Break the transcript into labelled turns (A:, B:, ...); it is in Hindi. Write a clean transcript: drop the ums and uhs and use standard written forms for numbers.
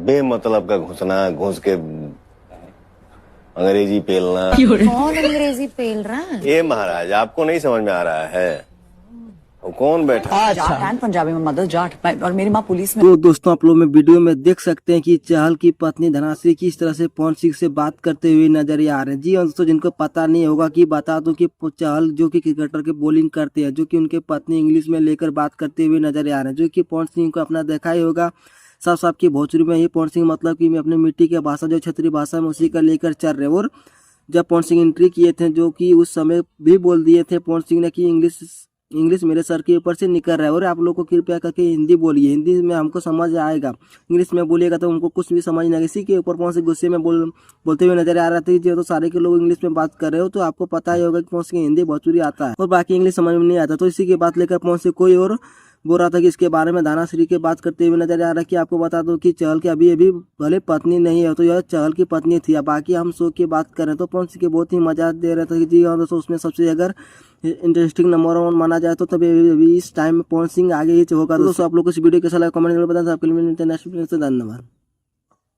A: बेमतलब का घुसना, घुस के अंग्रेजी पेलना।
B: कौन अंग्रेजी पेल रहा है?
A: ये महाराज आपको नहीं समझ में आ रहा है, वो कौन बैठा?
B: जाट पंजाबी में मदर जाट, और मेरी माँ पुलिस में।
C: तो दोस्तों आप लोग में वीडियो में देख सकते हैं कि चहल की पत्नी धनाश्री किस तरह से पवन सिंह से बात करते हुए नजर आ रहे हैं। जी दोस्तों, जिनको पता नहीं होगा कि बता दो कि चहल जो कि क्रिकेटर के बॉलिंग करते हैं, जो कि उनके पत्नी इंग्लिश में लेकर बात करते हुए नजर आ रहे हैं, जो कि पवन सिंह को अपना देखा ही होगा। साफ साफ की भोजपुरी में ये पवन सिंह मतलब कि मैं अपने मिट्टी की भाषा जो क्षेत्रीय भाषा में उसी का लेकर चल रहे। और जब पवन सिंह एंट्री किए थे, जो कि उस समय भी बोल दिए थे पवन सिंह ने कि इंग्लिश मेरे सर के ऊपर से निकल रहा है और आप लोग को कृपया करके हिंदी बोलिए, हिंदी में हमको समझ आएगा, इंग्लिश में बोलिएगा तो हमको कुछ भी समझ नहीं आएगा। इसी के ऊपर पवन सिंह गुस्से में बोलते हुए नजर आ रहा था। जो तो सारे के लोग इंग्लिश में बात कर रहे हो तो आपको पता ही होगा कि पवन सिंह हिंदी भोजपुरी आता है और बाकी इंग्लिश समझ में नहीं आता। तो इसी की बात लेकर पवन सिंह कोई और बोल रहा था कि इसके बारे में धनाश्री की बात करते हुए नजर आ रहा है कि आपको बता दो कि चहल की अभी भले पत्नी नहीं है तो यह चहल की पत्नी थी। बाकी हम शो की बात करें तो पवन सिंह के बहुत ही मजाक दे रहे थे कि जी हाँ दोस्तों, उसमें सबसे अगर इंटरेस्टिंग नंबर 1 माना जाए तो तभी इस टाइम में पवन सिंह आगे ही होगा। दोस्तों आप लोग को इस वीडियो कैसा लगा कमेंट में बताएं। आपके लिए नेक्स्ट वीडियो से धन्यवाद।